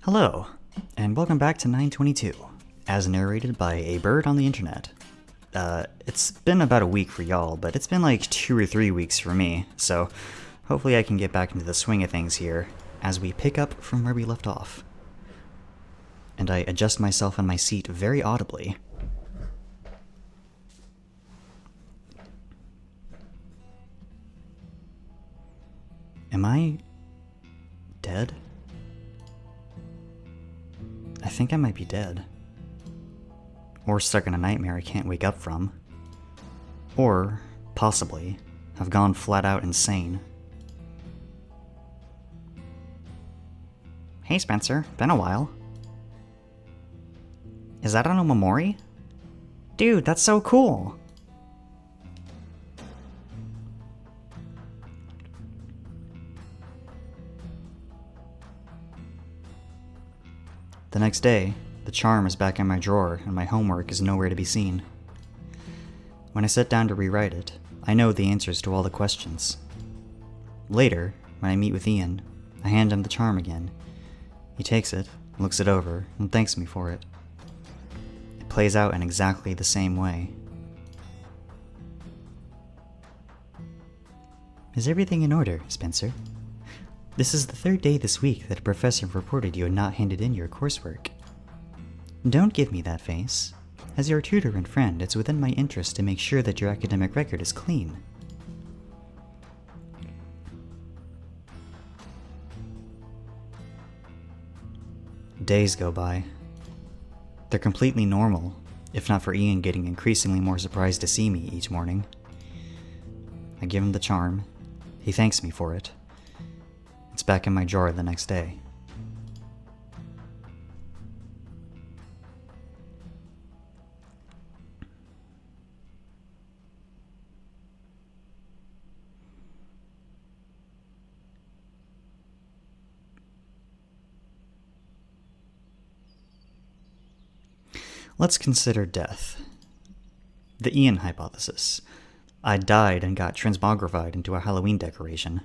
Hello, and welcome back to 922, as narrated by a bird on the internet. It's been about a week for y'all, but it's been like 2 or 3 weeks for me, so hopefully I can get back into the swing of things here as we pick up from where we left off. And I adjust myself in my seat very audibly. Am I dead? I think I might be dead. Or stuck in a nightmare I can't wake up from. Or, possibly, have gone flat out insane. Hey Spencer, been a while. Is that on a Omamori? Dude, that's so cool! The next day, the charm is back in my drawer and my homework is nowhere to be seen. When I sit down to rewrite it, I know the answers to all the questions. Later, when I meet with Ian, I hand him the charm again. He takes it, looks it over, and thanks me for it. It plays out in exactly the same way. Is everything in order, Spencer? This is the third day this week that a professor reported you had not handed in your coursework. Don't give me that face. As your tutor and friend, it's within my interest to make sure that your academic record is clean. Days go by. They're completely normal, if not for Ian getting increasingly more surprised to see me each morning. I give him the charm. He thanks me for it. It's back in my drawer the next day. Let's consider death. The Ian hypothesis. I died and got transmogrified into a Halloween decoration.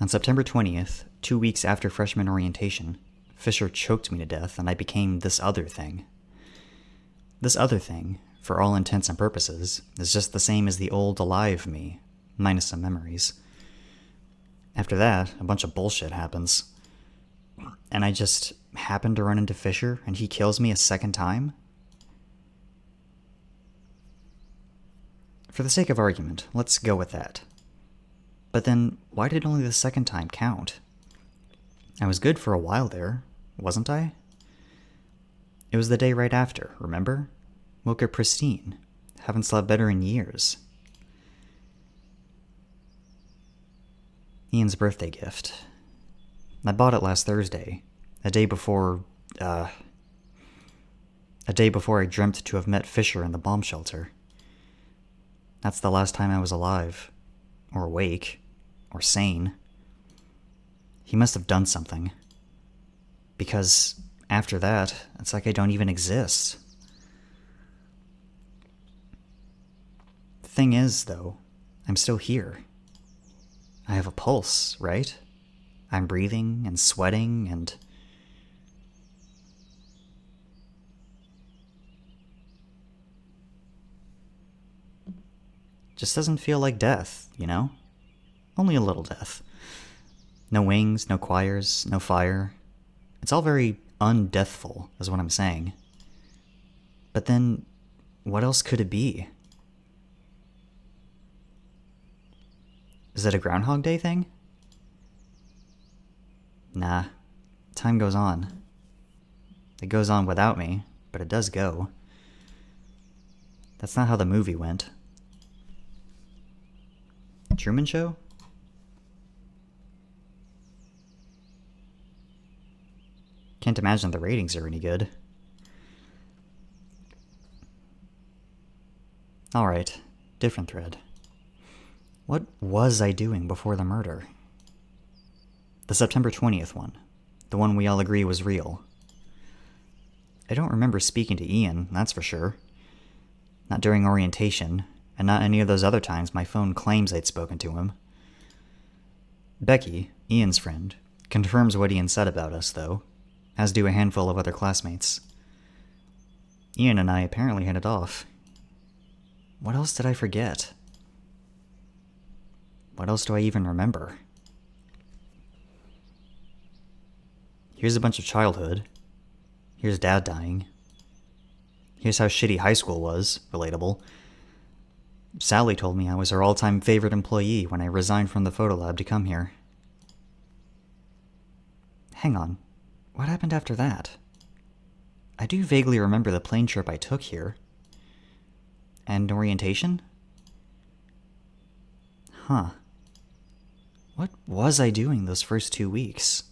On September 20th, 2 weeks after freshman orientation, Fisher choked me to death and I became this other thing. This other thing, for all intents and purposes, is just the same as the old alive me, minus some memories. After that, a bunch of bullshit happens. And I just happen to run into Fisher and he kills me a second time? For the sake of argument, let's go with that. But then, why did only the second time count? I was good for a while there, wasn't I? It was the day right after, remember? Woke up pristine. Haven't slept better in years. Ian's birthday gift. I bought it last Thursday, a day before I dreamt to have met Fisher in the bomb shelter. That's the last time I was alive. Or awake, or sane. He must have done something. Because after that, it's like I don't even exist. The thing is, though, I'm still here. I have a pulse, right? I'm breathing and sweating and... Just doesn't feel like death, you know? Only a little death. No wings, no choirs, no fire. It's all very undeathful, is what I'm saying. But then, what else could it be? Is it a Groundhog Day thing? Nah. Time goes on. It goes on without me, but it does go. That's not how the movie went. Truman Show? Can't imagine the ratings are any good. Alright, different thread. What was I doing before the murder? The September 20th one. The one we all agree was real. I don't remember speaking to Ian, that's for sure. Not during orientation, and not any of those other times my phone claims I'd spoken to him. Becky, Ian's friend, confirms what Ian said about us, though, as do a handful of other classmates. Ian and I apparently hit it off. What else did I forget? What else do I even remember? Here's a bunch of childhood. Here's Dad dying. Here's how shitty high school was. Relatable. Sally told me I was her all-time favorite employee when I resigned from the photo lab to come here. Hang on. What happened after that? I do vaguely remember the plane trip I took here. And orientation? Huh. What was I doing those first 2 weeks?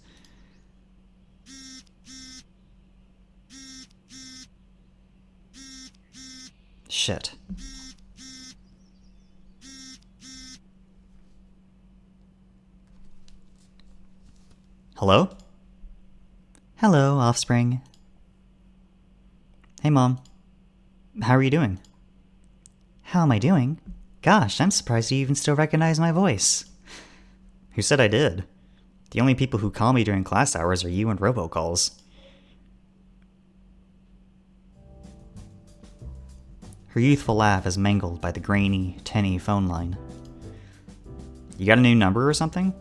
Shit. Hello? Hello, offspring. Hey, Mom. How are you doing? How am I doing? Gosh, I'm surprised you even still recognize my voice. Who said I did? The only people who call me during class hours are you and robocalls. Her youthful laugh is mangled by the grainy, tinny phone line. You got a new number or something?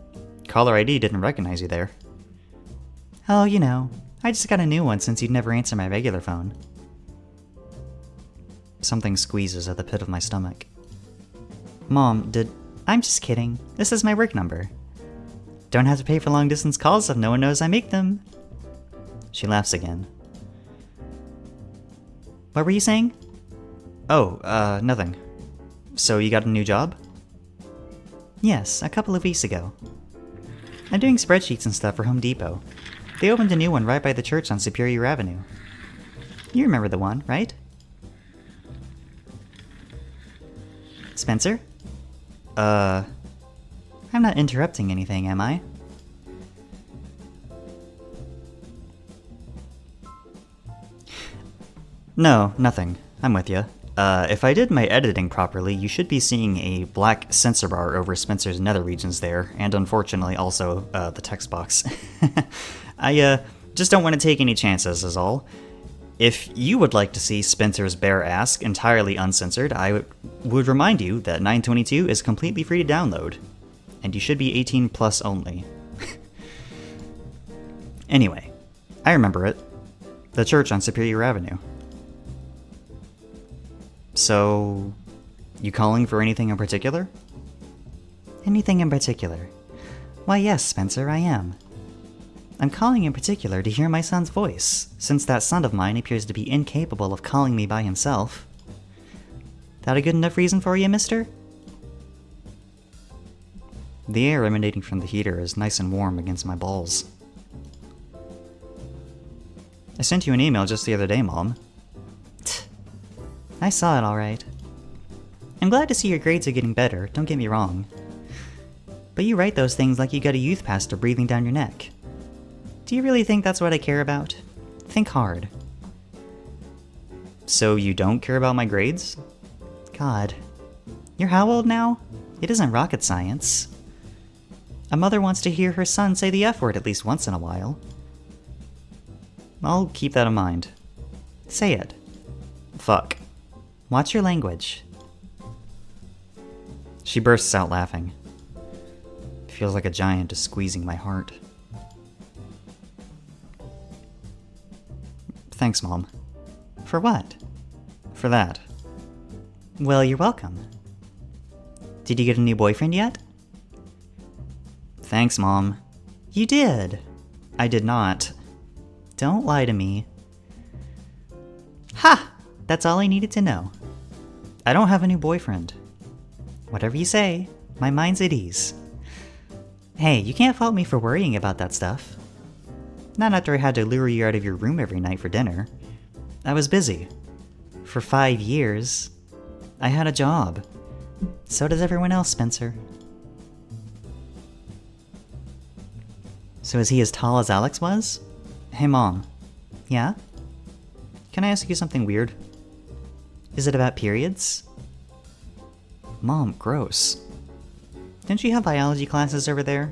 Caller ID didn't recognize you there. Oh, you know, I just got a new one since you'd never answer my regular phone. Something squeezes at the pit of my stomach. Mom, I'm just kidding. This is my work number. Don't have to pay for long-distance calls if no one knows I make them. She laughs again. What were you saying? Oh, nothing. So you got a new job? Yes, a couple of weeks ago. I'm doing spreadsheets and stuff for Home Depot. They opened a new one right by the church on Superior Avenue. You remember the one, right? Spencer? I'm not interrupting anything, am I? No, nothing. I'm with you. If I did my editing properly, you should be seeing a black censor bar over Spencer's nether regions there, and unfortunately also, the text box. I, just don't want to take any chances, is all. If you would like to see Spencer's bare ass entirely uncensored, I would remind you that 922 is completely free to download, and you should be 18 plus only. Anyway, I remember it. The church on Superior Avenue. So, you calling for anything in particular? Anything in particular? Why yes, Spencer, I am. I'm calling in particular to hear my son's voice, since that son of mine appears to be incapable of calling me by himself. That a good enough reason for you, mister? The air emanating from the heater is nice and warm against my balls. I sent you an email just the other day, Mom. I saw it all right. I'm glad to see your grades are getting better, don't get me wrong. But you write those things like you got a youth pastor breathing down your neck. Do you really think that's what I care about? Think hard. So you don't care about my grades? God. You're how old now? It isn't rocket science. A mother wants to hear her son say the F word at least once in a while. I'll keep that in mind. Say it. Fuck. Watch your language. She bursts out laughing. It feels like a giant is squeezing my heart. Thanks, Mom. For what? For that. Well, you're welcome. Did you get a new boyfriend yet? Thanks, Mom. You did. I did not. Don't lie to me. Ha! That's all I needed to know. I don't have a new boyfriend. Whatever you say, my mind's at ease. Hey, you can't fault me for worrying about that stuff. Not after I had to lure you out of your room every night for dinner. I was busy. For 5 years. I had a job. So does everyone else, Spencer. So is he as tall as Alex was? Hey, Mom. Yeah? Can I ask you something weird? Is it about periods? Mom, gross. Didn't you have biology classes over there?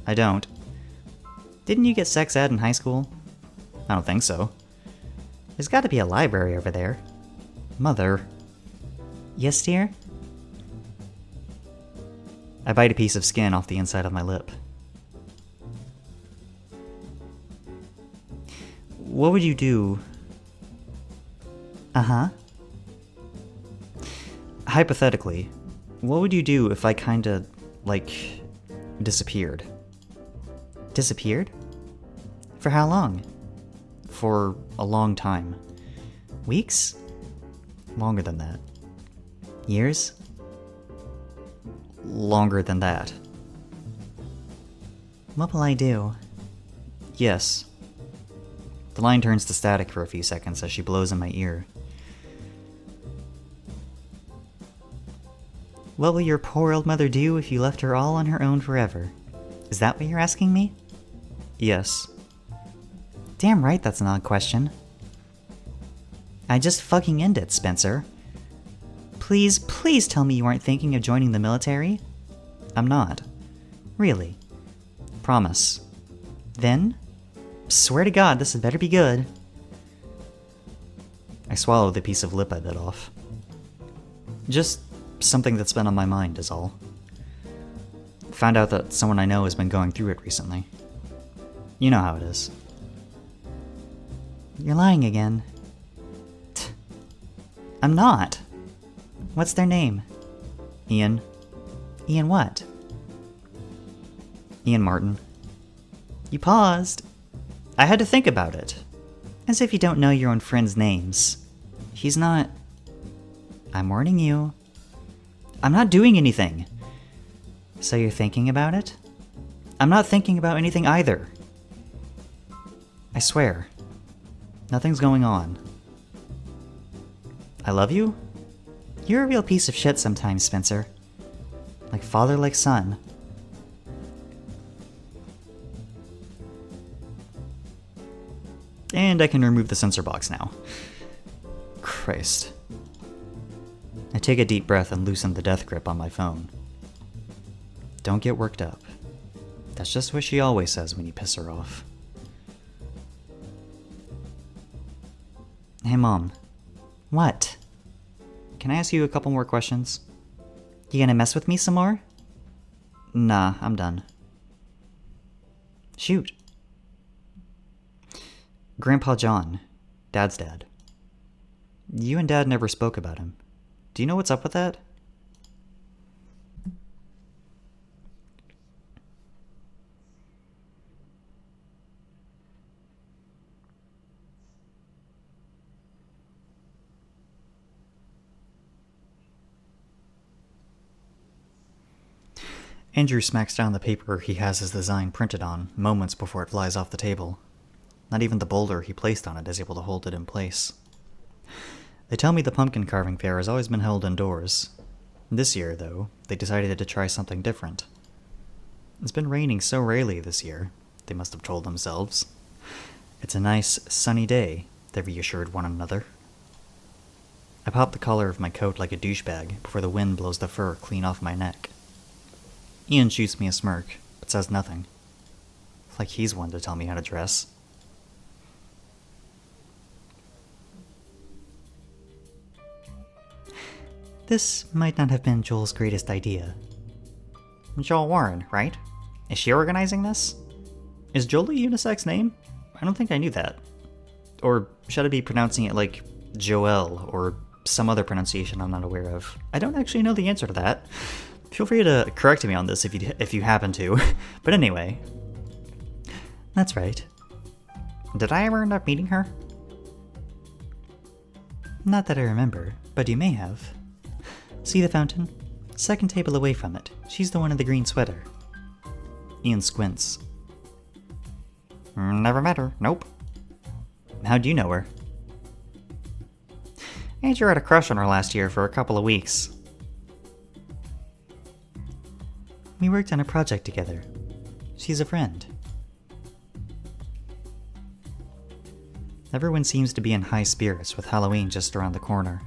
I don't. Didn't you get sex ed in high school? I don't think so. There's gotta be a library over there. Mother. Yes, dear? I bite a piece of skin off the inside of my lip. What would you do? Uh-huh. Hypothetically, what would you do if I kinda, like, disappeared? Disappeared? For how long? For a long time. Weeks? Longer than that. Years? Longer than that. What will I do? Yes. The line turns to static for a few seconds as she blows in my ear. What will your poor old mother do if you left her all on her own forever? Is that what you're asking me? Yes. Damn right that's an odd question. I just fucking end it, Spencer. Please, please tell me you aren't thinking of joining the military? I'm not. Really. Promise. Then? Swear to God, this had better be good. I swallow the piece of lip I bit off. Just something that's been on my mind is all. Found out that someone I know has been going through it recently. You know how it is. You're lying again. I'm not. What's their name? Ian. Ian what? Ian Martin. You paused. I had to think about it. As if you don't know your own friends' names. He's not... I'm warning you. I'm not doing anything. So you're thinking about it? I'm not thinking about anything either. I swear. Nothing's going on. I love you? You're a real piece of shit sometimes, Spencer. Like father, like son. And I can remove the sensor box now. Christ. I take a deep breath and loosen the death grip on my phone. Don't get worked up. That's just what she always says when you piss her off. Hey, Mom. What? Can I ask you a couple more questions? You gonna mess with me some more? Nah, I'm done. Shoot. Grandpa John, Dad's dad. You and Dad never spoke about him. Do you know what's up with that? Andrew smacks down the paper he has his design printed on, moments before it flies off the table. Not even the boulder he placed on it is able to hold it in place. They tell me the pumpkin carving fair has always been held indoors. This year, though, they decided to try something different. It's been raining so rarely this year, they must have told themselves. It's a nice, sunny day, they reassured one another. I pop the collar of my coat like a douchebag before the wind blows the fur clean off my neck. Ian shoots me a smirk, but says nothing. Like he's one to tell me how to dress. This might not have been Joel's greatest idea. Joel Warren, right? Is she organizing this? Is Joel a unisex name? I don't think I knew that. Or should I be pronouncing it like Joel, or some other pronunciation I'm not aware of? I don't actually know the answer to that. Feel free to correct me on this if you happen to. But anyway. That's right. Did I ever end up meeting her? Not that I remember, but you may have. See the fountain? Second table away from it. She's the one in the green sweater. Ian squints. Never met her. Nope. How'd you know her? Andrew had a crush on her last year for a couple of weeks. We worked on a project together. She's a friend. Everyone seems to be in high spirits with Halloween just around the corner.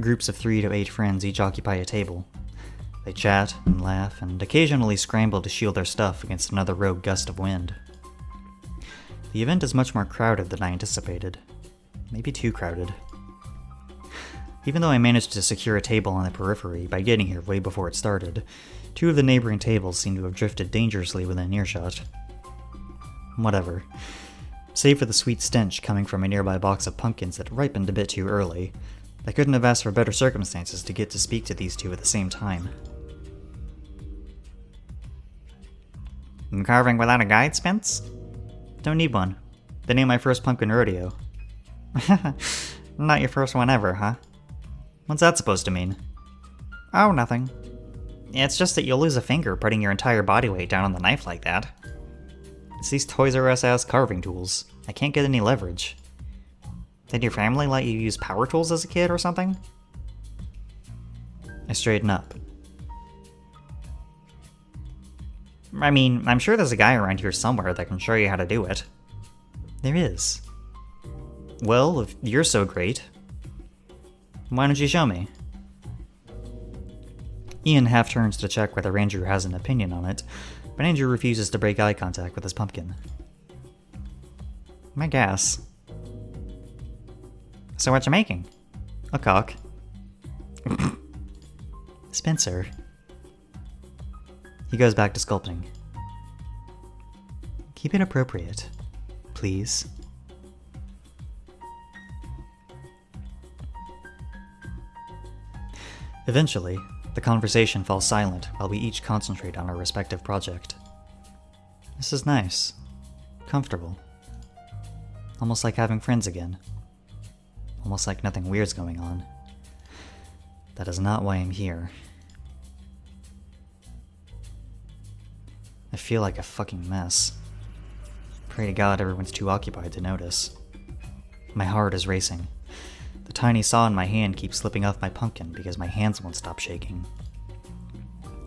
Groups of 3 to 8 friends each occupy a table. They chat and laugh and occasionally scramble to shield their stuff against another rogue gust of wind. The event is much more crowded than I anticipated. Maybe too crowded. Even though I managed to secure a table on the periphery by getting here way before it started, 2 of the neighboring tables seem to have drifted dangerously within earshot. Whatever. Save for the sweet stench coming from a nearby box of pumpkins that ripened a bit too early, I couldn't have asked for better circumstances to get to speak to these 2 at the same time. Carving without a guide, Spence? Don't need one. They named my first pumpkin rodeo. Not your first one ever, huh? What's that supposed to mean? Oh, nothing. It's just that you'll lose a finger putting your entire body weight down on the knife like that. It's these Toys R Us ass carving tools. I can't get any leverage. Did your family let you use power tools as a kid or something? I straighten up. I mean, I'm sure there's a guy around here somewhere that can show you how to do it. There is. Well, if you're so great, why don't you show me? Ian half turns to check whether Andrew has an opinion on it, but Andrew refuses to break eye contact with his pumpkin. My gas. So what you making? A cock. Spencer. He goes back to sculpting. Keep it appropriate, please. Eventually, the conversation falls silent while we each concentrate on our respective project. This is nice. Comfortable. Almost like having friends again. Almost like nothing weird's going on. That is not why I'm here. I feel like a fucking mess. Pray to God everyone's too occupied to notice. My heart is racing. The tiny saw in my hand keeps slipping off my pumpkin because my hands won't stop shaking.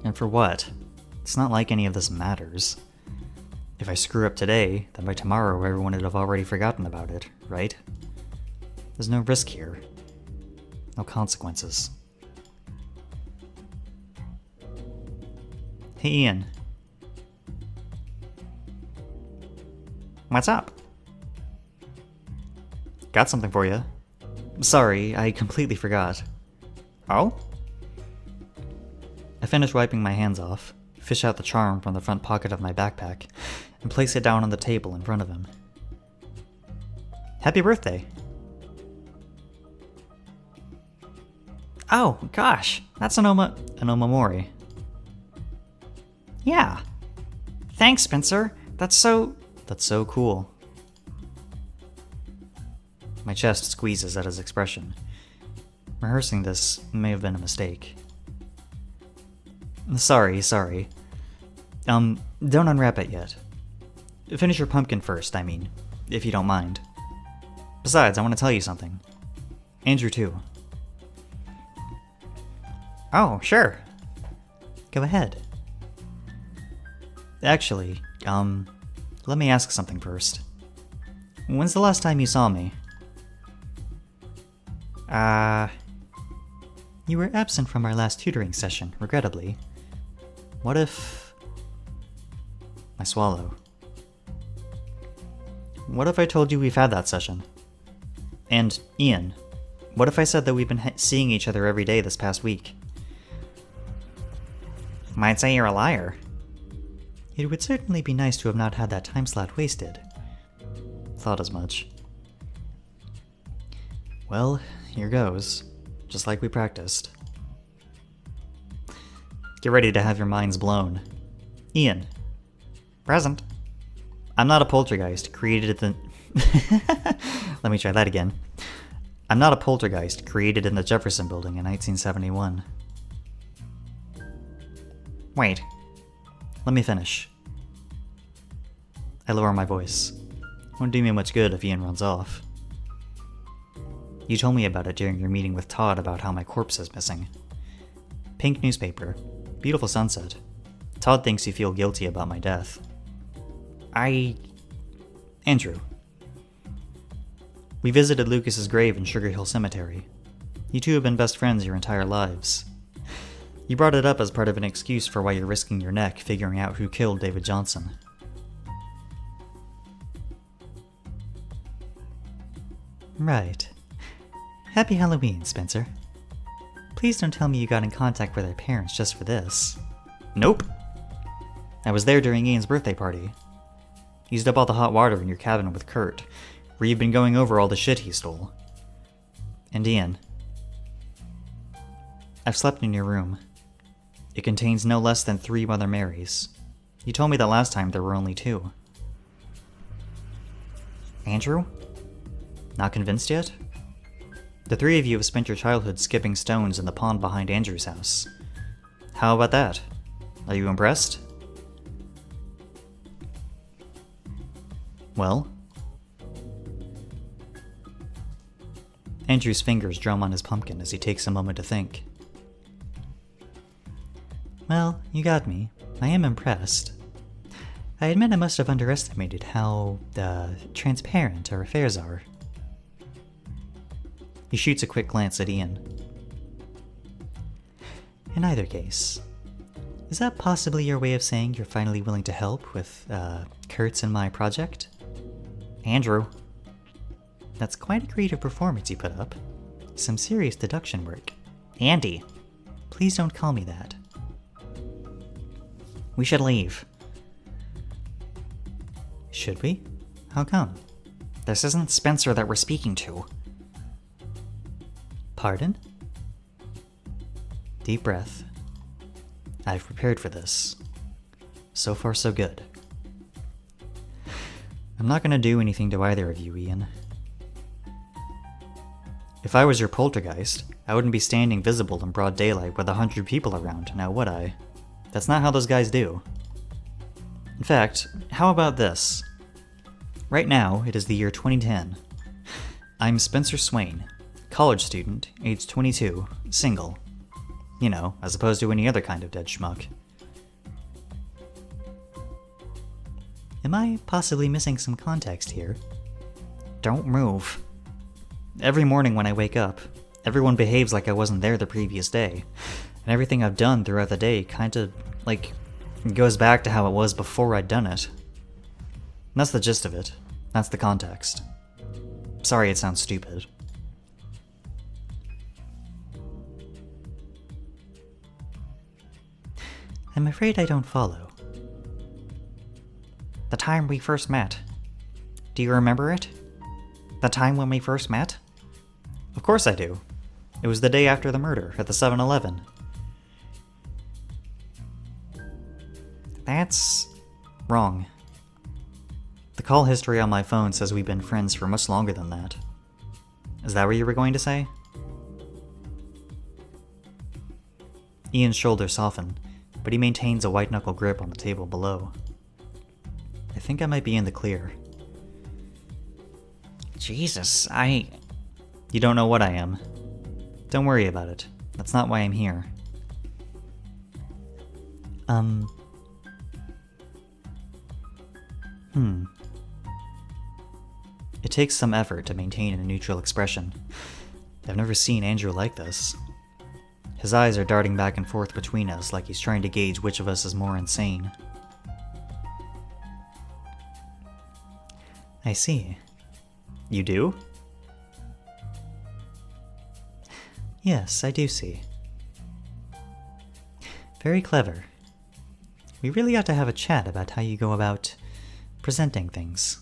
And for what? It's not like any of this matters. If I screw up today, then by tomorrow everyone would have already forgotten about it, right? There's no risk here. No consequences. Hey Ian. What's up? Got something for you. Sorry, I completely forgot. Oh? I finish wiping my hands off, fish out the charm from the front pocket of my backpack, and place it down on the table in front of him. Happy birthday! Oh, gosh, that's an omamori. Yeah. Thanks, Spencer. That's so cool. My chest squeezes at his expression. Rehearsing this may have been a mistake. Sorry. Don't unwrap it yet. Finish your pumpkin first, I mean, if you don't mind. Besides, I want to tell you something. Andrew, too. Oh, sure. Go ahead. Actually, let me ask something first. When's the last time you saw me? You were absent from our last tutoring session, regrettably. What if... I swallow. What if I told you we've had that session? And, Ian, what if I said that we've been seeing each other every day this past week? Might say you're a liar. It would certainly be nice to have not had that time slot wasted. Thought as much. Well, here goes. Just like we practiced. Get ready to have your minds blown. Ian. Present. I'm not a poltergeist created in the... Let me try that again. I'm not a poltergeist created in the Jefferson Building in 1971. Wait. Let me finish. I lower my voice. Won't do me much good if Ian runs off. You told me about it during your meeting with Todd about how my corpse is missing. Pink newspaper. Beautiful sunset. Todd thinks you feel guilty about my death. Andrew. We visited Lucas's grave in Sugar Hill Cemetery. You two have been best friends your entire lives. You brought it up as part of an excuse for why you're risking your neck figuring out who killed David Johnson. Right. Happy Halloween, Spencer. Please don't tell me you got in contact with our parents just for this. Nope. I was there during Ian's birthday party. Used up all the hot water in your cabin with Kurt, where you've been going over all the shit he stole. And Ian, I've slept in your room. It contains no less than 3 Mother Marys. You told me that last time there were only 2. Andrew? Not convinced yet? The 3 of you have spent your childhood skipping stones in the pond behind Andrew's house. How about that? Are you impressed? Well? Andrew's fingers drum on his pumpkin as he takes a moment to think. Well, you got me. I am impressed. I admit I must have underestimated how, transparent our affairs are. He shoots a quick glance at Ian. In either case, is that possibly your way of saying you're finally willing to help with, Kurt's and my project? Andrew. That's quite a creative performance you put up. Some serious deduction work. Andy. Please don't call me that. We should leave. Should we? How come? This isn't Spencer that we're speaking to. Pardon? Deep breath. I've prepared for this. So far, so good. I'm not going to do anything to either of you, Ian. If I was your poltergeist, I wouldn't be standing visible in broad daylight with 100 people around, now would I? That's not how those guys do. In fact, how about this? Right now, it is the year 2010. I'm Spencer Swain, college student, age 22, single. You know, as opposed to any other kind of dead schmuck. Am I possibly missing some context here? Don't move. Every morning when I wake up, everyone behaves like I wasn't there the previous day, and everything I've done throughout the day kinda, goes back to how it was before I'd done it. And that's the gist of it. That's the context. Sorry it sounds stupid. I'm afraid I don't follow. The time we first met. Do you remember it? The time when we first met? Of course I do. It was the day after the murder at the 7-Eleven. That's wrong. The call history on my phone says we've been friends for much longer than that. Is that what you were going to say? Ian's shoulders soften, but he maintains a white-knuckle grip on the table below. I think I might be in the clear. Jesus, You don't know what I am. Don't worry about it. That's not why I'm here. It takes some effort to maintain a neutral expression. I've never seen Andrew like this. His eyes are darting back and forth between us like he's trying to gauge which of us is more insane. I see. You do? Yes, I do see. Very clever. We really ought to have a chat about how you go about presenting things.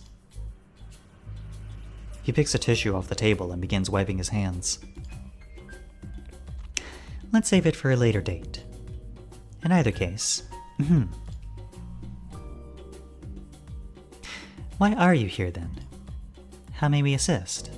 He picks a tissue off the table and begins wiping his hands. Let's save it for a later date. In either case, Why are you here then? How may we assist?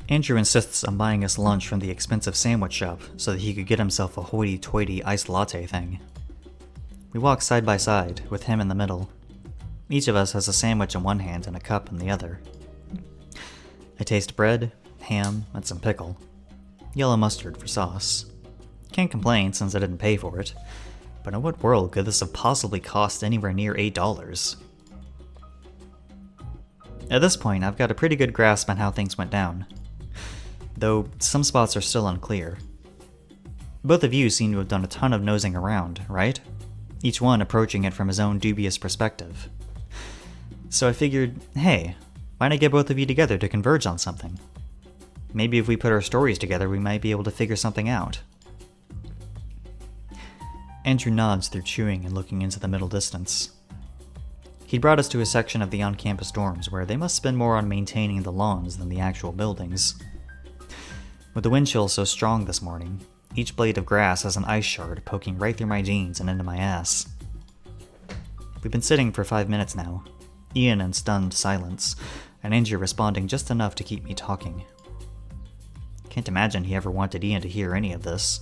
Andrew insists on buying us lunch from the expensive sandwich shop so that he could get himself a hoity-toity iced latte thing. We walk side by side, with him in the middle. Each of us has a sandwich in one hand and a cup in the other. I taste bread, ham, and some pickle. Yellow mustard for sauce. Can't complain since I didn't pay for it, but in what world could this have possibly cost anywhere near $8? At this point, I've got a pretty good grasp on how things went down, though some spots are still unclear. Both of you seem to have done a ton of nosing around, right? Each one approaching it from his own dubious perspective. So I figured, hey, why not get both of you together to converge on something? Maybe if we put our stories together, we might be able to figure something out. Andrew nods through chewing and looking into the middle distance. He brought us to a section of the on-campus dorms where they must spend more on maintaining the lawns than the actual buildings. With the wind chill so strong this morning, each blade of grass has an ice shard poking right through my jeans and into my ass. We've been sitting for 5 minutes now, Ian in stunned silence, and Andrew responding just enough to keep me talking. Can't imagine he ever wanted Ian to hear any of this.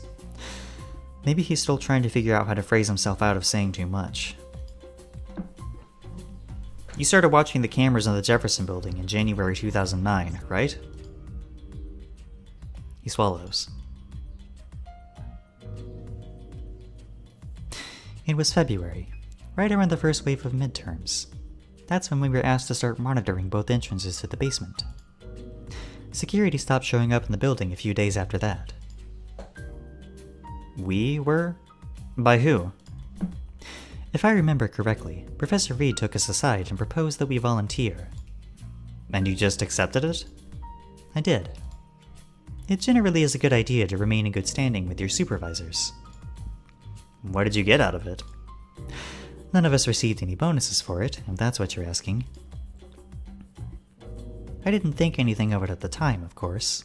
Maybe he's still trying to figure out how to phrase himself out of saying too much. You started watching the cameras in the Jefferson building in January 2009, right? He swallows. It was February, right around the first wave of midterms. That's when we were asked to start monitoring both entrances to the basement. Security stopped showing up in the building a few days after that. We were? By who? If I remember correctly, Professor Reed took us aside and proposed that we volunteer. And you just accepted it? I did. It generally is a good idea to remain in good standing with your supervisors. What did you get out of it? None of us received any bonuses for it, if that's what you're asking. I didn't think anything of it at the time, of course.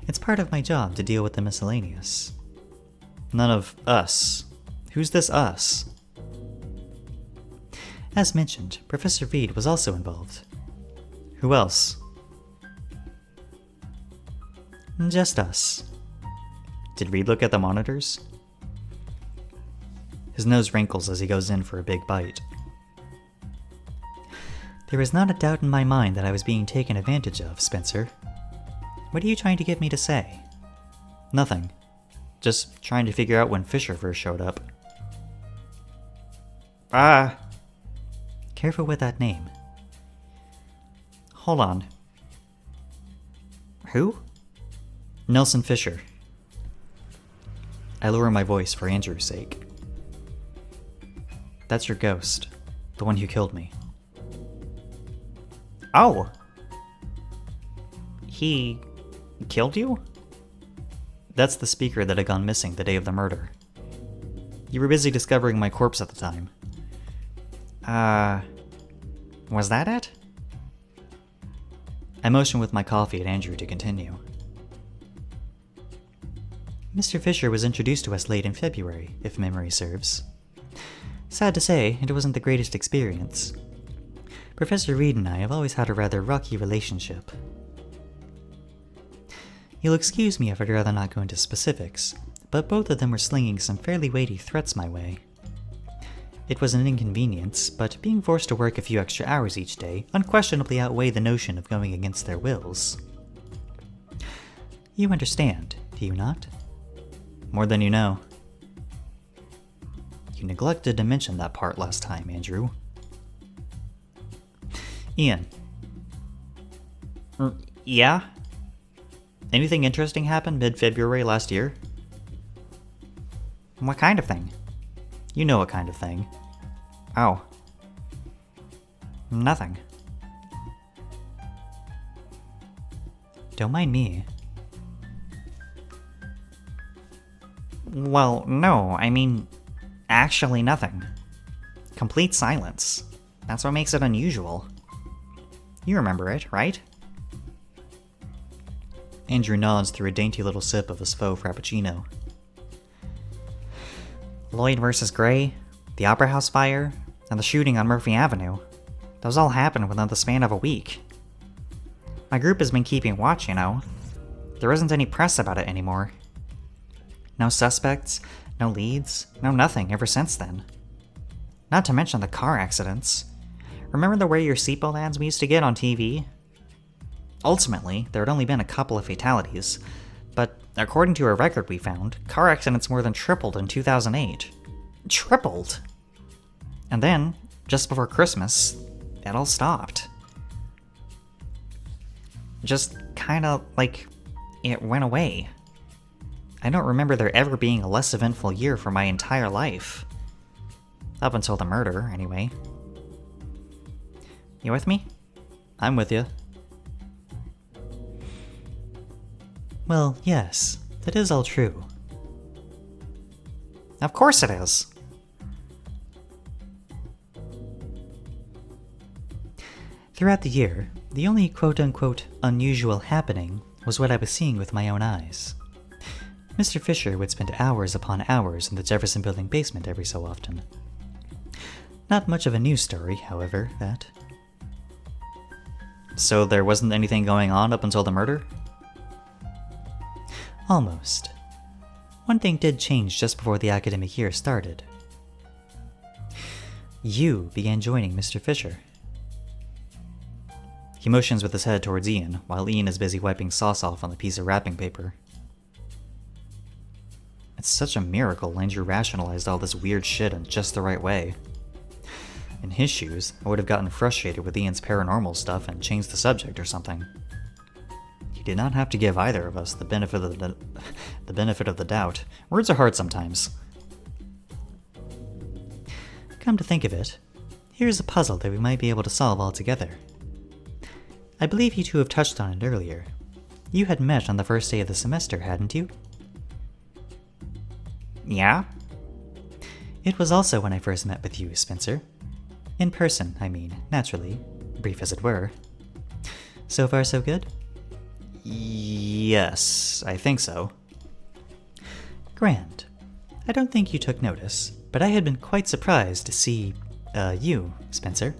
It's part of my job to deal with the miscellaneous. None of us. Who's this us? As mentioned, Professor Reed was also involved. Who else? Just us. Did Reed look at the monitors? His nose wrinkles as he goes in for a big bite. There is not a doubt in my mind that I was being taken advantage of, Spencer. What are you trying to get me to say? Nothing. Just trying to figure out when Fisher first showed up. Careful with that name. Hold on. Who? Nelson Fisher. I lower my voice for Andrew's sake. That's your ghost. The one who killed me. Oh! He killed you? That's the speaker that had gone missing the day of the murder. You were busy discovering my corpse at the time. Was that it? I motioned with my coffee at Andrew to continue. Mr. Fisher was introduced to us late in February, if memory serves. Sad to say, it wasn't the greatest experience. Professor Reed and I have always had a rather rocky relationship. You'll excuse me if I'd rather not go into specifics, but both of them were slinging some fairly weighty threats my way. It was an inconvenience, but being forced to work a few extra hours each day unquestionably outweighed the notion of going against their wills. You understand, do you not? More than you know. You neglected to mention that part last time, Andrew. Ian. Yeah? Anything interesting happened mid-February last year? What kind of thing? You know what kind of thing. Oh. Nothing. Don't mind me. Well, no, I mean, actually nothing. Complete silence. That's what makes it unusual. You remember it, right? Andrew nods through a dainty little sip of his faux frappuccino. Lloyd versus Gray, the Opera House fire, and the shooting on Murphy Avenue. Those all happened within the span of a week. My group has been keeping watch, you know. There isn't any press about it anymore. No suspects, no leads, no nothing ever since then. Not to mention the car accidents. Remember the wear your seatbelt ads we used to get on TV? Ultimately, there had only been a couple of fatalities, but according to a record we found, car accidents more than tripled in 2008. Tripled! And then, just before Christmas, it all stopped. Just kinda like it went away. I don't remember there ever being a less eventful year for my entire life. Up until the murder, anyway. You with me? I'm with you. Well, yes, that is all true. Of course it is. Throughout the year, the only quote-unquote unusual happening was what I was seeing with my own eyes. Mr. Fisher would spend hours upon hours in the Jefferson Building basement every so often. Not much of a news story, however, that. So there wasn't anything going on up until the murder? Almost. One thing did change just before the academic year started. You began joining Mr. Fisher. He motions with his head towards Ian, while Ian is busy wiping sauce off on the piece of wrapping paper. It's such a miracle Andrew rationalized all this weird shit in just the right way. In his shoes, I would have gotten frustrated with Ian's paranormal stuff and changed the subject or something. He did not have to give either of us the benefit of the doubt. Words are hard sometimes. Come to think of it, here's a puzzle that we might be able to solve all together. I believe you two have touched on it earlier. You had met on the first day of the semester, hadn't you? Yeah? It was also when I first met with you, Spencer. In person, I mean, naturally, brief as it were. So far, so good? Yes, I think so. Grand. I don't think you took notice, but I had been quite surprised to see, you, Spencer.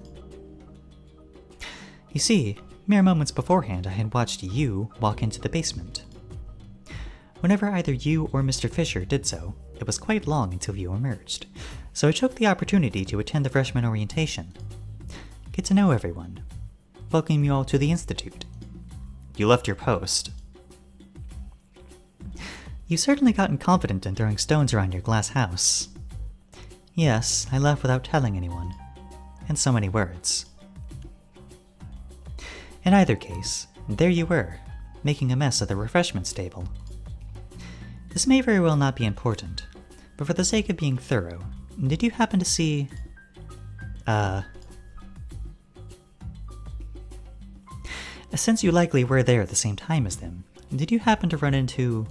You see, mere moments beforehand I had watched you walk into the basement. Whenever either you or Mr. Fisher did so, it was quite long until you emerged, so I took the opportunity to attend the freshman orientation. Get to know everyone. Welcome you all to the Institute. You left your post. You certainly gotten confident in throwing stones around your glass house. Yes, I left without telling anyone. In so many words. In either case, there you were, making a mess of the refreshments table. This may very well not be important, but for the sake of being thorough, did you happen to see... Since you likely were there at the same time as them, did you happen to run into...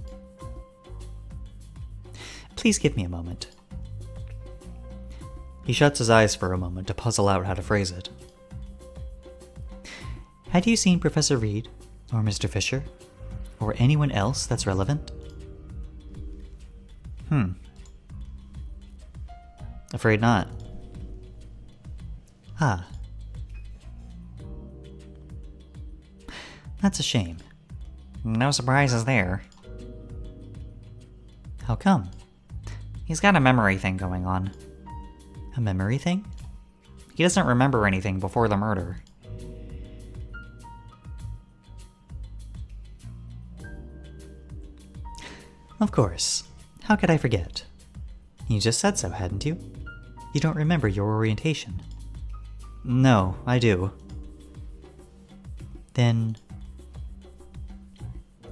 Please give me a moment. He shuts his eyes for a moment to puzzle out how to phrase it. Had you seen Professor Reed, or Mr. Fisher, or anyone else that's relevant? Afraid not. Ah. That's a shame. No surprises there. How come? He's got a memory thing going on. A memory thing? He doesn't remember anything before the murder. Of course. How could I forget? You just said so, hadn't you? You don't remember your orientation. No, I do. Then...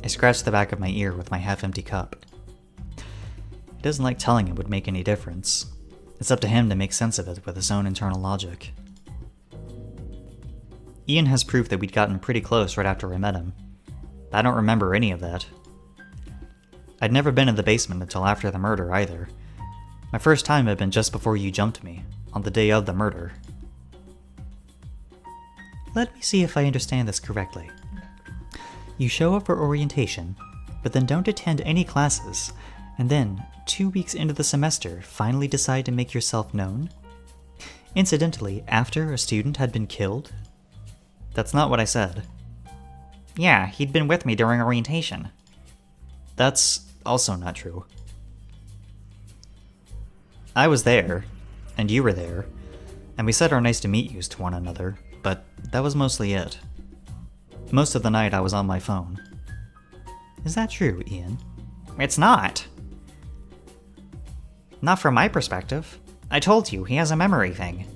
I scratched the back of my ear with my half-empty cup. He doesn't like telling it would make any difference. It's up to him to make sense of it with his own internal logic. Ian has proof that we'd gotten pretty close right after I met him. I don't remember any of that. I'd never been in the basement until after the murder either. My first time had been just before you jumped me, on the day of the murder. Let me see if I understand this correctly. You show up for orientation, but then don't attend any classes, and then, 2 weeks into the semester, finally decide to make yourself known? Incidentally, after a student had been killed? That's not what I said. Yeah, he'd been with me during orientation. That's also not true. I was there, and you were there, and we said our nice to meet yous to one another, but that was mostly it. Most of the night I was on my phone. Is that true, Ian? It's not. Not from my perspective. I told you, he has a memory thing.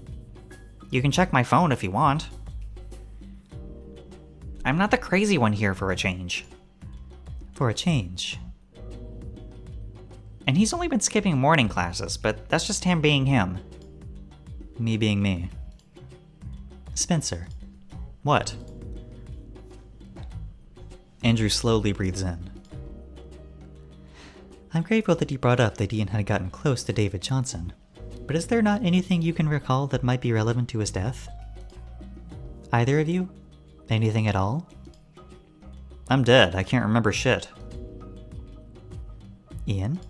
You can check my phone if you want. I'm not the crazy one here for a change. For a change. And he's only been skipping morning classes, but that's just him being him. Me being me. Spencer. What? Andrew slowly breathes in. I'm grateful that you brought up that Ian had gotten close to David Johnson, but is there not anything you can recall that might be relevant to his death? Either of you? Anything at all? I'm dead. I can't remember shit. Ian?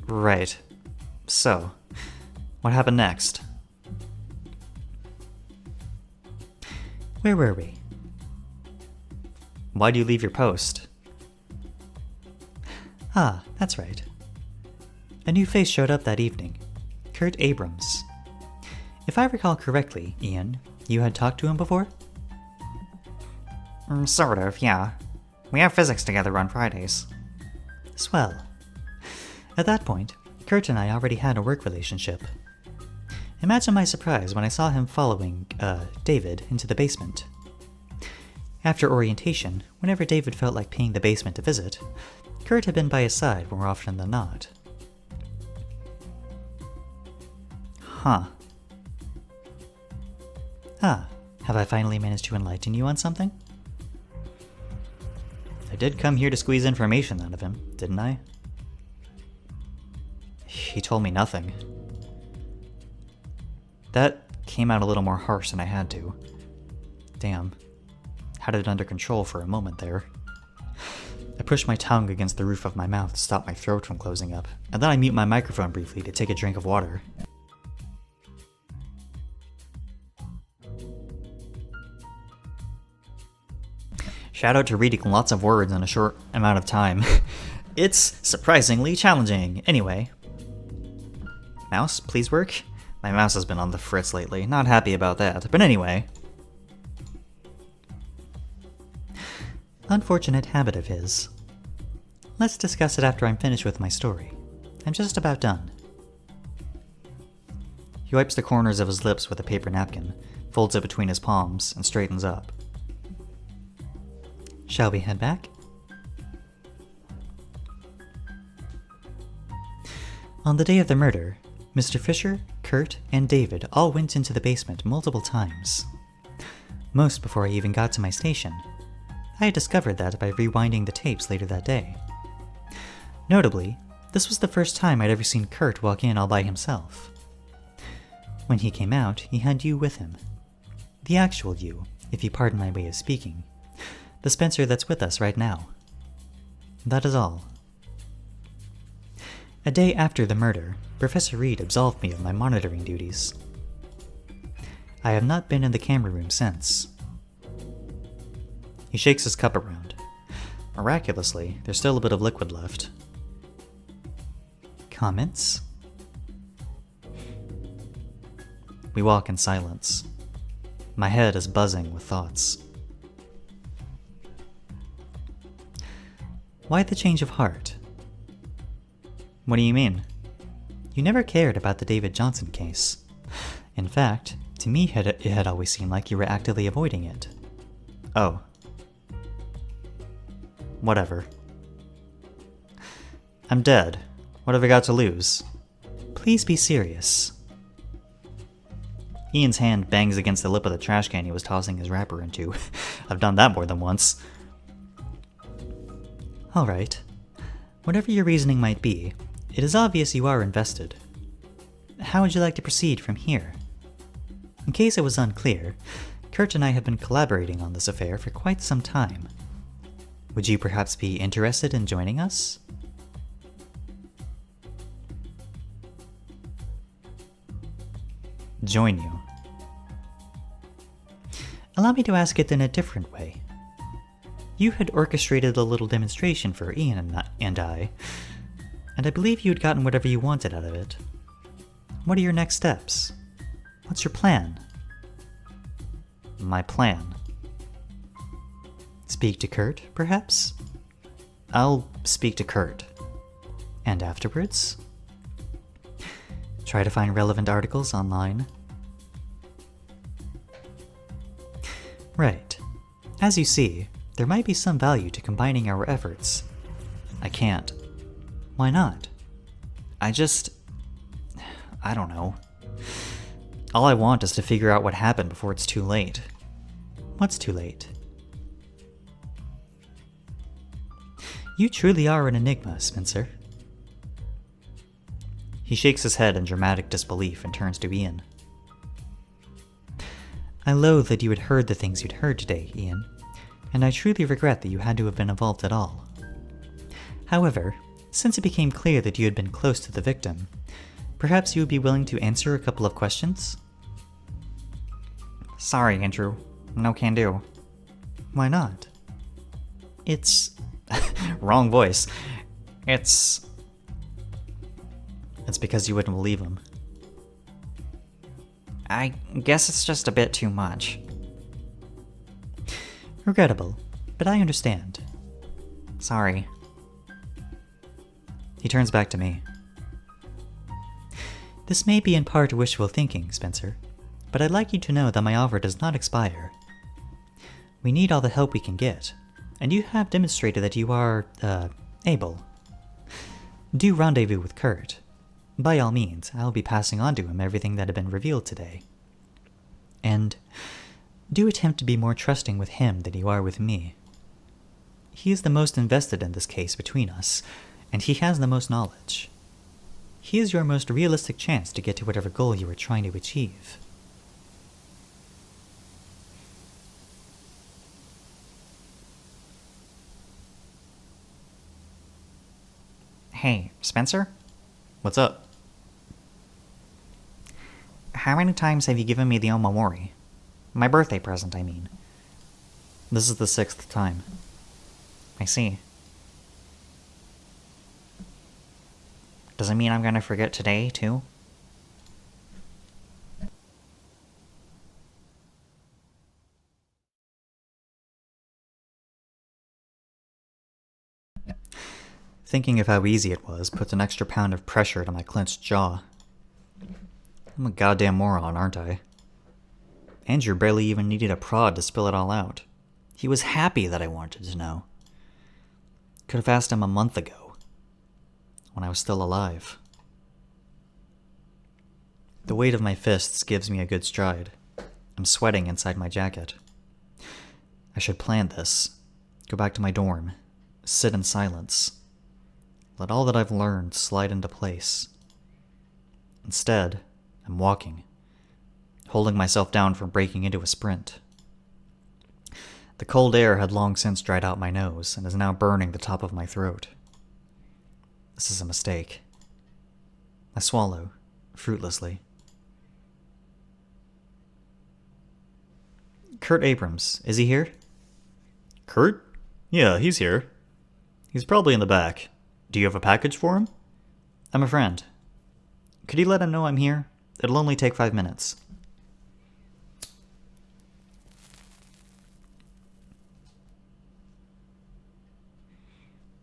Right. So, what happened next? Where were we? Why'd you leave your post? Ah, that's right. A new face showed up that evening. Kurt Abrams. If I recall correctly, Ian, you had talked to him before? Sort of, yeah. We have physics together on Fridays. Swell. At that point, Kurt and I already had a work relationship. Imagine my surprise when I saw him following, David into the basement. After orientation, whenever David felt like paying the basement a visit, Kurt had been by his side more often than not. Huh. Ah, have I finally managed to enlighten you on something? I did come here to squeeze information out of him, didn't I? He told me nothing. That came out a little more harsh than I had to. Damn. Had it under control for a moment there. I pushed my tongue against the roof of my mouth to stop my throat from closing up, and then I mute my microphone briefly to take a drink of water. Shout out to reading lots of words in a short amount of time. It's surprisingly challenging. Anyway. Mouse, please work? My mouse has been on the fritz lately. Not happy about that. But anyway. Unfortunate habit of his. Let's discuss it after I'm finished with my story. I'm just about done. He wipes the corners of his lips with a paper napkin, folds it between his palms, and straightens up. Shall we head back? On the day of the murder, Mr. Fisher, Kurt, and David all went into the basement multiple times. Most before I even got to my station. I had discovered that by rewinding the tapes later that day. Notably, this was the first time I'd ever seen Kurt walk in all by himself. When he came out, he had you with him. The actual you, if you pardon my way of speaking. The Spencer that's with us right now. That is all. A day after the murder, Professor Reed absolved me of my monitoring duties. I have not been in the camera room since. He shakes his cup around. Miraculously, there's still a bit of liquid left. Comments? We walk in silence. My head is buzzing with thoughts. Why the change of heart? What do you mean? You never cared about the David Johnson case. In fact, to me it had always seemed like you were actively avoiding it. Oh. Whatever. I'm dead. What have I got to lose? Please be serious. Ian's hand bangs against the lip of the trash can he was tossing his wrapper into. I've done that more than once. Alright. Whatever your reasoning might be, it is obvious you are invested. How would you like to proceed from here? In case it was unclear, Kurt and I have been collaborating on this affair for quite some time. Would you perhaps be interested in joining us? Join you. Allow me to ask it in a different way. You had orchestrated a little demonstration for Ian and I, and I believe you had gotten whatever you wanted out of it. What are your next steps? What's your plan? My plan? Speak to Kurt, perhaps? I'll speak to Kurt. And afterwards? Try to find relevant articles online. Right. As you see, there might be some value to combining our efforts. I can't. Why not? I don't know. All I want is to figure out what happened before it's too late. What's too late? You truly are an enigma, Spencer. He shakes his head in dramatic disbelief and turns to Ian. I loathe that you had heard the things you'd heard today, Ian, and I truly regret that you had to have been involved at all. However, since it became clear that you had been close to the victim, perhaps you would be willing to answer a couple of questions? Sorry, Andrew. No can do. Why not? It's... Wrong voice. It's because you wouldn't believe him. I guess it's just a bit too much. Regrettable, but I understand. Sorry. He turns back to me. This may be in part wishful thinking, Spencer, but I'd like you to know that my offer does not expire. We need all the help we can get, and you have demonstrated that you are, able. Do rendezvous with Kurt. By all means, I'll be passing on to him everything that had been revealed today. And do attempt to be more trusting with him than you are with me. He is the most invested in this case between us, and he has the most knowledge. He is your most realistic chance to get to whatever goal you are trying to achieve. Hey, Spencer? What's up? How many times have you given me the omamori? My birthday present, I mean. This is the 6th time. I see. Does it mean I'm gonna forget today, too? Thinking of how easy it was puts an extra pound of pressure to my clenched jaw. I'm a goddamn moron, aren't I? Andrew barely even needed a prod to spill it all out. He was happy that I wanted to know. Could have asked him a month ago, when I was still alive. The weight of my fists gives me a good stride. I'm sweating inside my jacket. I should plan this. Go back to my dorm. Sit in silence. Let all that I've learned slide into place. Instead, I'm walking, holding myself down from breaking into a sprint. The cold air had long since dried out my nose and is now burning the top of my throat. This is a mistake. I swallow, fruitlessly. Kurt Abrams, is he here? Kurt? Yeah, he's here. He's probably in the back. Do you have a package for him? I'm a friend. Could you let him know I'm here? It'll only take 5 minutes.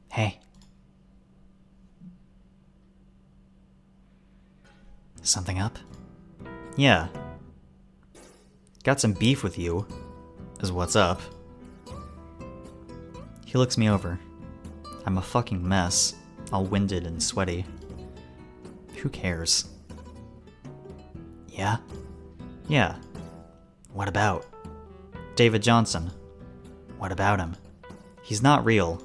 Hey. Something up? Yeah. Got some beef with you, is what's up. He looks me over. I'm a fucking mess, all winded and sweaty. Who cares? Yeah? Yeah. What about? David Johnson. What about him? He's not real.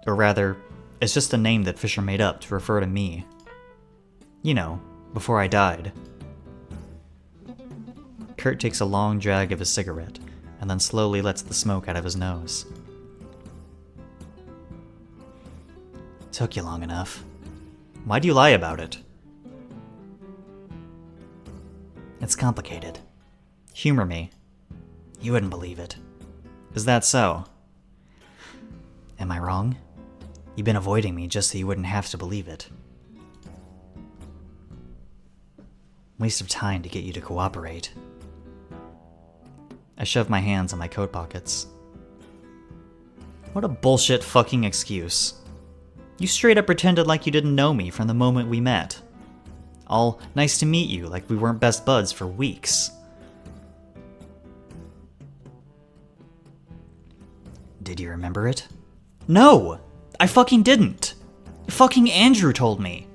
Or rather, it's just a name that Fisher made up to refer to me. You know, before I died. Kurt takes a long drag of his cigarette, and then slowly lets the smoke out of his nose. Took you long enough. Why do you lie about it? It's complicated. Humor me. You wouldn't believe it. Is that so? Am I wrong? You've been avoiding me just so you wouldn't have to believe it. Waste of time to get you to cooperate. I shove my hands in my coat pockets. What a bullshit fucking excuse. You straight up pretended like you didn't know me from the moment we met. All nice to meet you like we weren't best buds for weeks. Did you remember it? No! I fucking didn't! Fucking Andrew told me.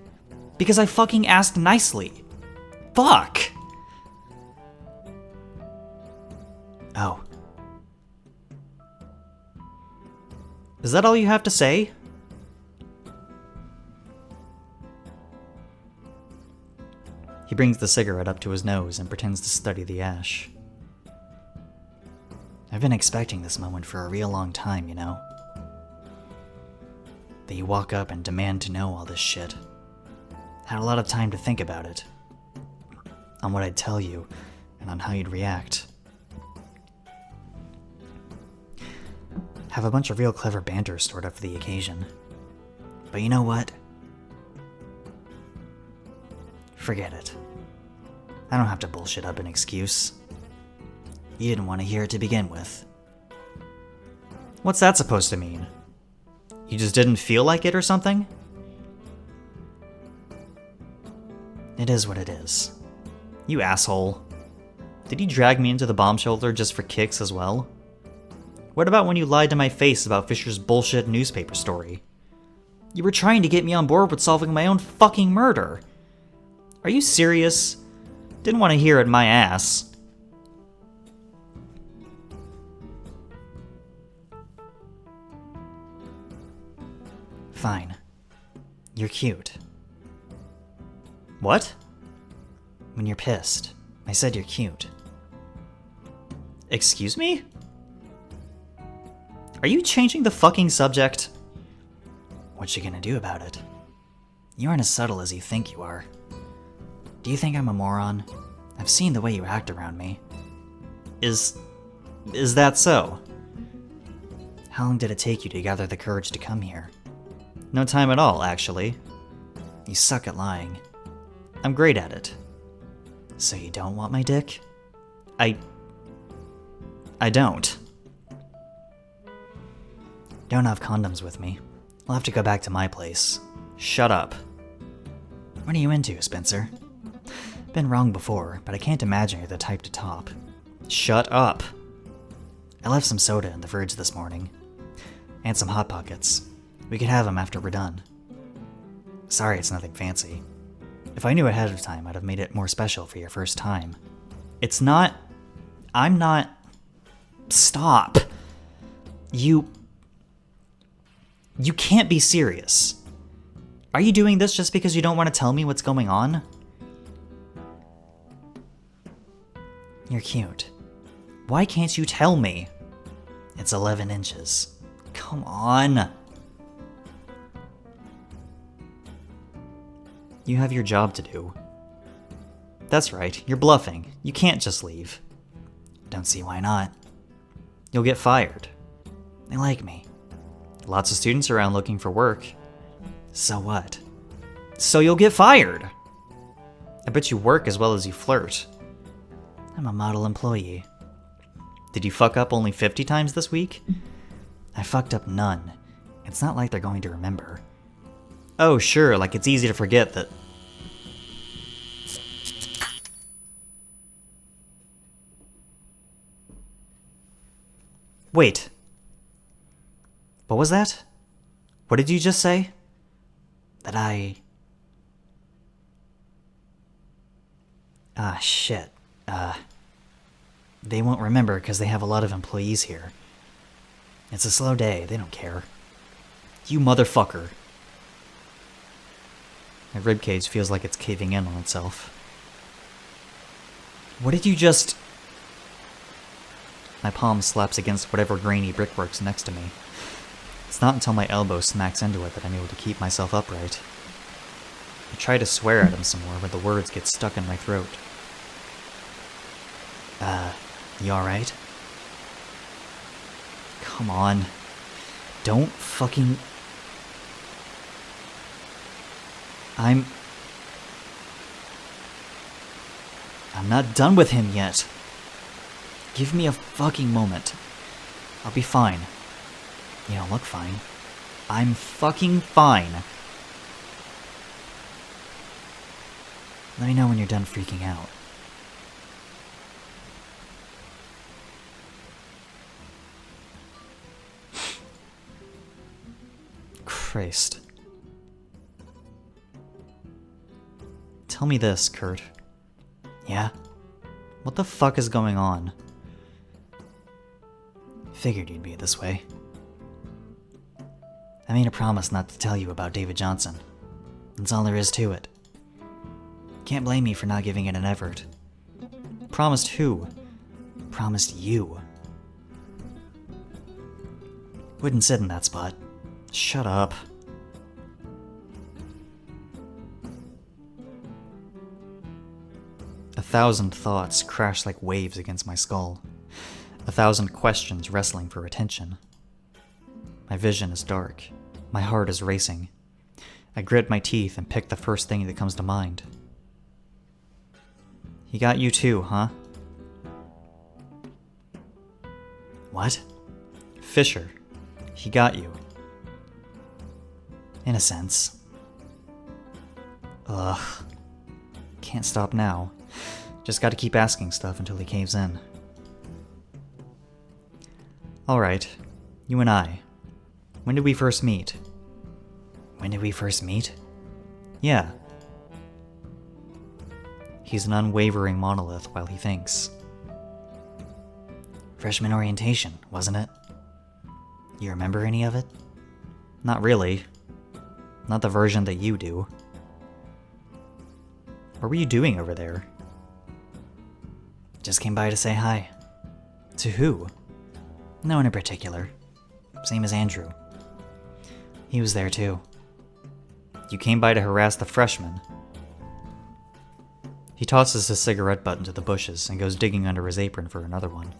Because I fucking asked nicely. Fuck! Oh. Is that all you have to say? He brings the cigarette up to his nose and pretends to study the ash. I've been expecting this moment for a real long time, you know? That you walk up and demand to know all this shit. Had a lot of time to think about it. On what I'd tell you, and on how you'd react. Have a bunch of real clever banter stored up for the occasion. But you know what? Forget it. I don't have to bullshit up an excuse. You didn't want to hear it to begin with. What's that supposed to mean? You just didn't feel like it or something? It is what it is. You asshole. Did you drag me into the bomb shelter just for kicks as well? What about when you lied to my face about Fisher's bullshit newspaper story? You were trying to get me on board with solving my own fucking murder. Are you serious? Didn't want to hear it my ass. Fine. You're cute. What? When you're pissed, I said you're cute. Excuse me? Are you changing the fucking subject? What you gonna do about it? You aren't as subtle as you think you are. Do you think I'm a moron? I've seen the way you act around me. Is that so? How long did it take you to gather the courage to come here? No time at all, actually. You suck at lying. I'm great at it. So you don't want my dick? I don't. Don't have condoms with me. We'll have to go back to my place. Shut up. What are you into, Spencer? Been wrong before, but I can't imagine you're the type to top. Shut up. I left some soda in the fridge this morning. And some Hot Pockets. We could have them after we're done. Sorry, it's nothing fancy. If I knew ahead of time, I'd have made it more special for your first time. It's not... I'm not... Stop. You can't be serious. Are you doing this just because you don't want to tell me what's going on? You're cute. Why can't you tell me? It's 11 inches. Come on. You have your job to do. That's right, you're bluffing. You can't just leave. Don't see why not. You'll get fired. They like me. Lots of students around looking for work. So what? So you'll get fired. I bet you work as well as you flirt. I'm a model employee. Did you fuck up only 50 times this week? I fucked up none. It's not like they're going to remember. Oh, sure, like it's easy to forget that... Wait. What was that? What did you just say? That I... Ah, shit. They won't remember because they have a lot of employees here. It's a slow day, they don't care. You motherfucker. My ribcage feels like it's caving in on itself. What did you just... My palm slaps against whatever grainy brickwork's next to me. It's not until my elbow smacks into it that I'm able to keep myself upright. I try to swear at him some more, but the words get stuck in my throat. You alright? Come on. Don't fucking... I'm not done with him yet. Give me a fucking moment. I'll be fine. You don't look fine. I'm fucking fine. Let me know when you're done freaking out. Christ. Tell me this, Kurt. Yeah? What the fuck is going on? Figured you'd be this way. I made a promise not to tell you about David Johnson. That's all there is to it. Can't blame me for not giving it an effort. Promised who? Promised you. Wouldn't sit in that spot. Shut up. A thousand thoughts crash like waves against my skull. A thousand questions wrestling for attention. My vision is dark. My heart is racing. I grit my teeth and pick the first thing that comes to mind. He got you too, huh? What? Fisher. He got you. In a sense. Ugh. Can't stop now. Just gotta keep asking stuff until he caves in. Alright. You and I. When did we first meet? When did we first meet? Yeah. He's an unwavering monolith while he thinks. Freshman orientation, wasn't it? You remember any of it? Not really. Not the version that you do. What were you doing over there? Just came by to say hi. To who? No one in particular. Same as Andrew. He was there too. You came by to harass the freshmen. He tosses his cigarette butt into the bushes and goes digging under his apron for another one.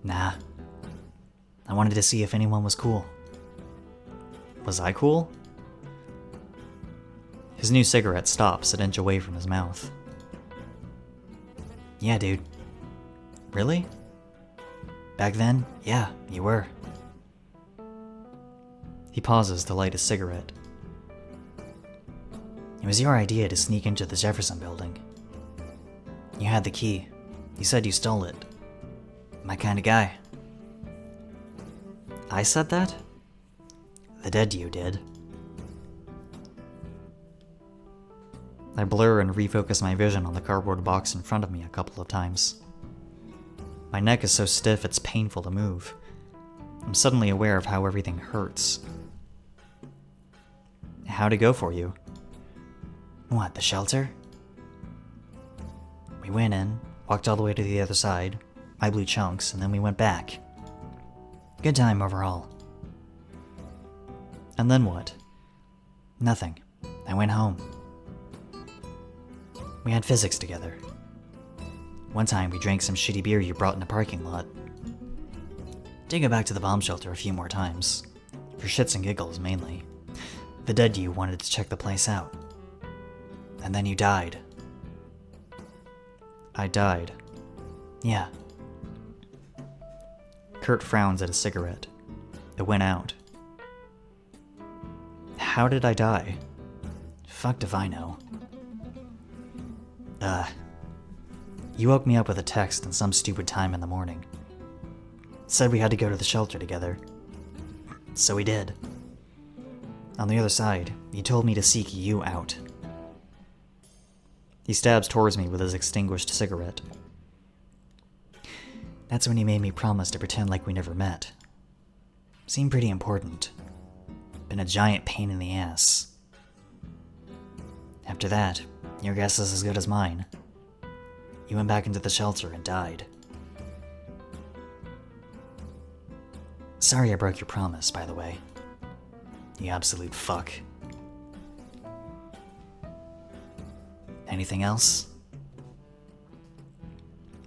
Nah. I wanted to see if anyone was cool. Was I cool? His new cigarette stops an inch away from his mouth. Yeah, dude. Really? Back then, yeah, you were. He pauses to light his cigarette. It was your idea to sneak into the Jefferson building. You had the key. You said you stole it. My kind of guy. I said that? The dead you did. I blur and refocus my vision on the cardboard box in front of me a couple of times. My neck is so stiff it's painful to move. I'm suddenly aware of how everything hurts. How'd it go for you? What, the shelter? We went in, walked all the way to the other side. I blew chunks, and then we went back. Good time overall. And then what? Nothing. I went home. We had physics together. One time we drank some shitty beer you brought in the parking lot. Did go back to the bomb shelter a few more times. For shits and giggles, mainly. The dead you wanted to check the place out. And then you died. I died. Yeah. Kurt frowns at a cigarette. It went out. How did I die? Fucked if I know. You woke me up with a text in some stupid time in the morning. Said we had to go to the shelter together. So we did. On the other side, he told me to seek you out. He stabs towards me with his extinguished cigarette. That's when he made me promise to pretend like we never met. Seemed pretty important. Been a giant pain in the ass. After that, your guess is as good as mine. You went back into the shelter and died. Sorry I broke your promise, by the way. You absolute fuck. Anything else?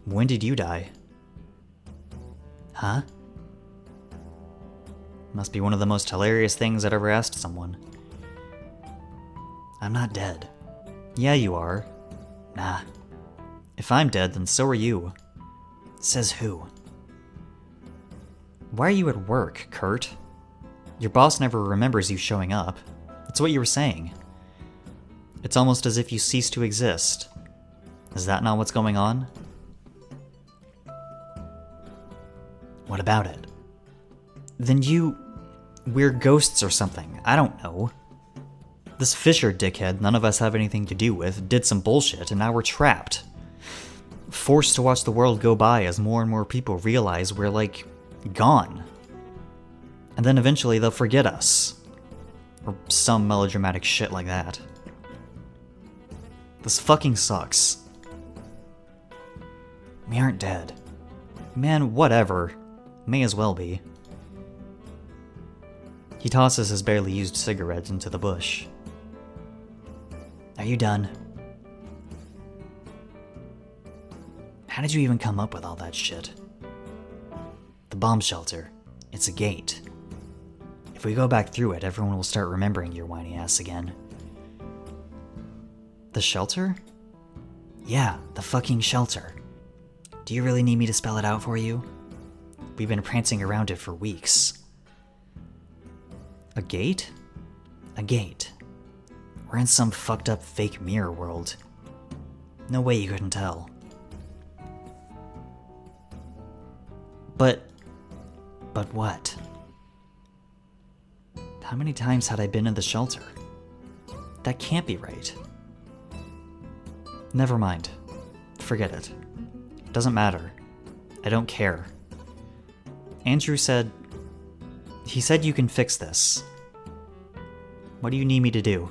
When did you die? Huh? Must be one of the most hilarious things I'd ever asked someone. I'm not dead. Yeah, you are. Nah. If I'm dead, then so are you. Says who? Why are you at work, Kurt? Your boss never remembers you showing up. That's what you were saying. It's almost as if you cease to exist. Is that not what's going on? What about it? Then you... We're ghosts or something. I don't know. This Fisher dickhead none of us have anything to do with did some bullshit, and now we're trapped. Forced to watch the world go by as more and more people realize we're, like, gone. And then eventually they'll forget us. Or some melodramatic shit like that. This fucking sucks. We aren't dead. Man, whatever. May as well be. He tosses his barely used cigarette into the bush. Are you done? How did you even come up with all that shit? The bomb shelter. It's a gate. If we go back through it, everyone will start remembering your whiny ass again. The shelter? Yeah, the fucking shelter. Do you really need me to spell it out for you? We've been prancing around it for weeks. A gate? A gate. We're in some fucked up fake mirror world. No way you couldn't tell. But what? How many times had I been in the shelter? That can't be right. Never mind. Forget it. Doesn't matter. I don't care. Andrew said... He said you can fix this. What do you need me to do?